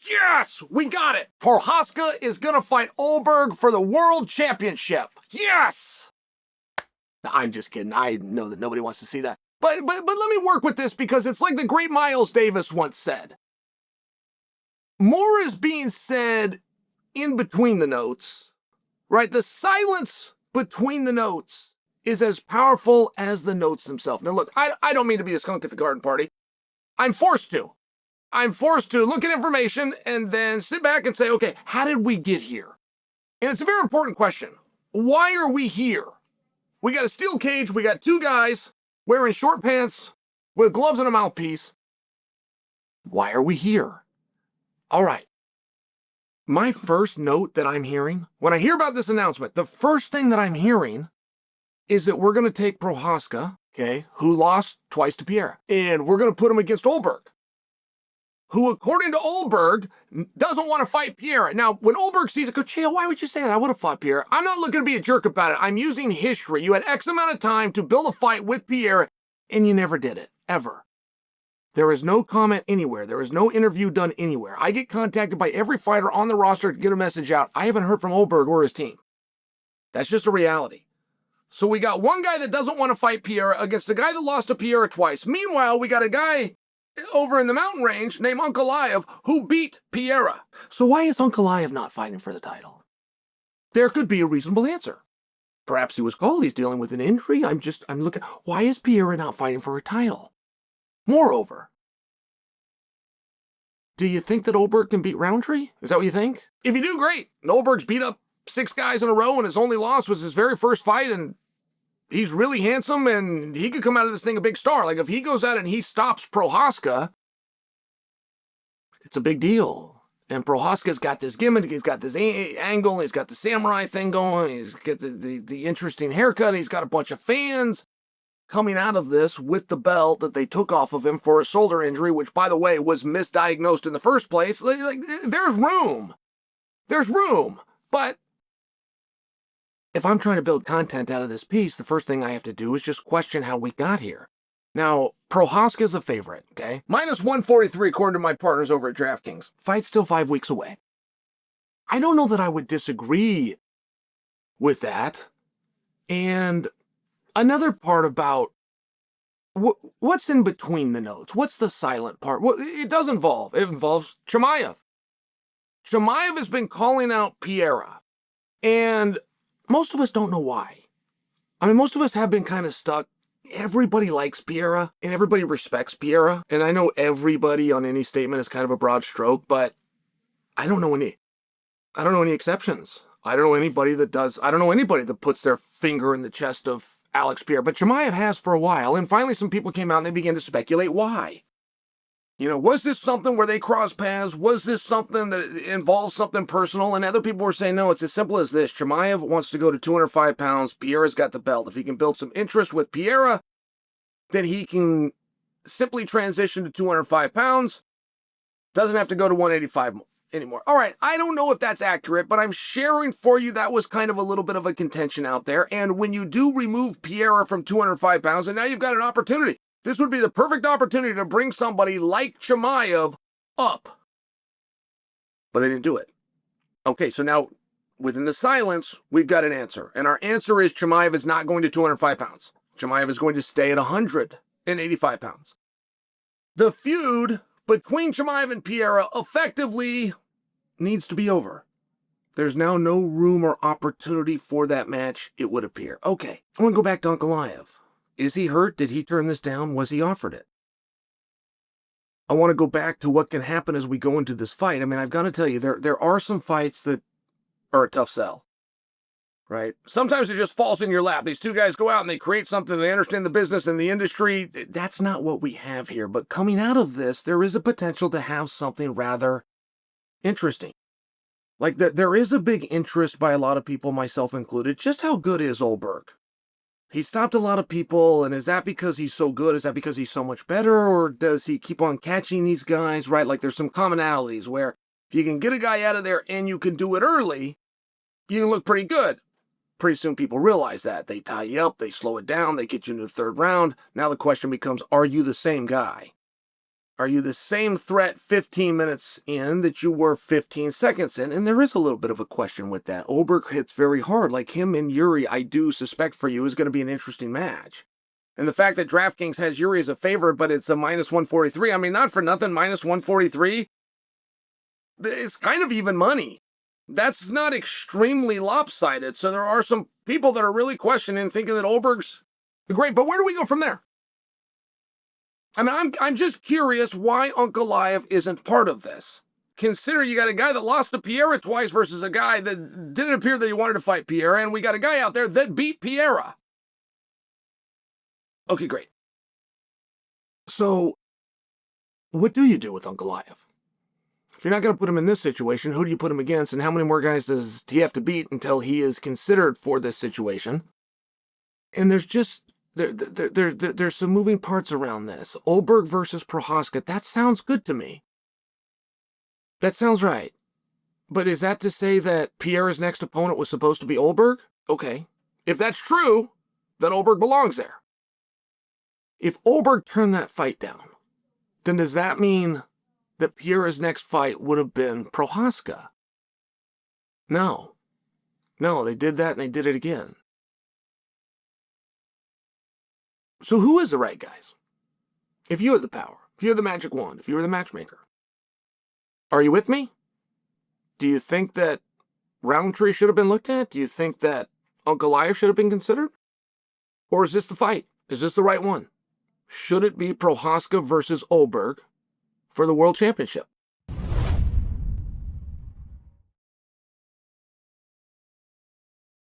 Yes! We got it! Prochazka is gonna fight Ulberg for the World Championship. Yes! I'm just kidding. I know that nobody wants to see that. But let me work with this because it's like the great Miles Davis once said. More is being said in between the notes, right? The silence between the notes is as powerful as the notes themselves. Now look, I don't mean to be the skunk at the garden party. I'm forced to look at information and then sit back and say, okay, how did we get here? And it's a very important question. Why are we here? We got a steel cage. We got two guys wearing short pants with gloves and a mouthpiece. Why are we here? All right. My first note that I'm hearing, when I hear about this announcement, the first thing that I'm hearing is that we're going to take Prochazka, okay, who lost twice to Pereira, and we're going to put him against Ulberg, who, according to Ulberg, doesn't want to fight Pereira. Now, when Ulberg sees it, goes, Chael, why would you say that? I would have fought Pereira. I'm not looking to be a jerk about it. I'm using history. You had X amount of time to build a fight with Pereira, and you never did it, ever. There is no comment anywhere. There is no interview done anywhere. I get contacted by every fighter on the roster to get a message out. I haven't heard from Ulberg or his team. That's just a reality. So we got one guy that doesn't want to fight Pereira against a guy that lost to Pereira twice. Meanwhile, we got a guy over in the mountain range named Ankalaev who beat Pereira. So why is Ankalaev not fighting for the title? There could be a reasonable answer. Perhaps he was called. He's dealing with an injury. I'm looking. Why is Pereira not fighting for a title? Moreover, do you think that Ulberg can beat Roundtree? Is that what you think? If you do, great. Ulberg's beat up 6 guys in a row and his only loss was his very first fight, and he's really handsome and he could come out of this thing a big star. Like if he goes out and he stops Prochazka, it's a big deal. And Prochazka's got this gimmick, he's got this angle, he's got the samurai thing going, he's got the interesting haircut, he's got a bunch of fans coming out of this with the belt that they took off of him for a shoulder injury, which, by the way, was misdiagnosed in the first place. Like, there's room. There's room. But if I'm trying to build content out of this piece, the first thing I have to do is just question how we got here. Now, Prochazka's a favorite, okay? Minus 143 according to my partners over at DraftKings. Fight's still 5 weeks away. I don't know that I would disagree with that. And another part about what's in between the notes. What's the silent part? Well, it does involve. It involves Chimaev. Chimaev has been calling out Pereira. And most of us don't know why. I mean, most of us have been kind of stuck. Everybody likes Pereira and everybody respects Pereira. And I know everybody on any statement is kind of a broad stroke, but I don't know any exceptions. I don't know anybody that puts their finger in the chest of Alex Pereira, but Chimaev has for a while, and finally some people came out and they began to speculate why. You know, was this something where they cross paths? Was this something that involves something personal? And other people were saying, no, it's as simple as this. Chimaev wants to go to 205 pounds. Pereira's got the belt. If he can build some interest with Pereira, then he can simply transition to 205 pounds. Doesn't have to go to 185 anymore. All right, I don't know if that's accurate, but I'm sharing for you that was kind of a little bit of a contention out there. And when you do remove Pereira from 205 pounds, and now you've got an opportunity. This would be the perfect opportunity to bring somebody like Chimaev up. But they didn't do it. Okay, so now within the silence, we've got an answer. And our answer is Chimaev is not going to 205 pounds. Chimaev is going to stay at 185 pounds. The feud between Chimaev and Pereira effectively needs to be over. There's now no room or opportunity for that match, it would appear. Okay, I want to go back to Ankalaev. Is he hurt? Did he turn this down? Was he offered it? I want to go back to what can happen as we go into this fight. I mean, I've got to tell you, there are some fights that are a tough sell, right? Sometimes it just falls in your lap. These two guys go out and they create something. They understand the business and the industry. That's not what we have here. But coming out of this, there is a potential to have something rather interesting. Like, there is a big interest by a lot of people, myself included. Just how good is Ulberg? He stopped a lot of people, and is that because he's so good? Is that because he's so much better? Or does he keep on catching these guys, right? Like, there's some commonalities where if you can get a guy out of there and you can do it early, you can look pretty good. Pretty soon people realize that. They tie you up, they slow it down, they get you into the third round. Now the question becomes, are you the same guy? Are you the same threat 15 minutes in that you were 15 seconds in? And there is a little bit of a question with that. Ulberg hits very hard. Like him and Jiri, I do suspect for you is going to be an interesting match. And the fact that DraftKings has Jiri as a favorite, but it's a minus 143. I mean, not for nothing, minus 143. It's kind of even money. That's not extremely lopsided. So there are some people that are really questioning, thinking that Ulberg's great. But where do we go from there? I mean, I'm just curious why Ankalaev isn't part of this. Consider you got a guy that lost to Pereira twice versus a guy that didn't appear that he wanted to fight Pereira, and we got a guy out there that beat Pereira. Okay, great. So, what do you do with Ankalaev? If you're not going to put him in this situation, who do you put him against, and how many more guys does he have to beat until he is considered for this situation? And there's just... There's some moving parts around this. Ulberg versus Prochazka, that sounds good to me. That sounds right. But is that to say that Pereira's next opponent was supposed to be Ulberg? Okay. If that's true, then Ulberg belongs there. If Ulberg turned that fight down, then does that mean that Pereira's next fight would have been Prochazka? No. No, they did that and they did it again. So who is the right guys? If you had the power, if you had the magic wand, if you were the matchmaker, are you with me? Do you think that Roundtree should have been looked at? Do you think that Ankalaev should have been considered? Or is this the fight? Is this the right one? Should it be Prochazka versus Ulberg for the World Championship?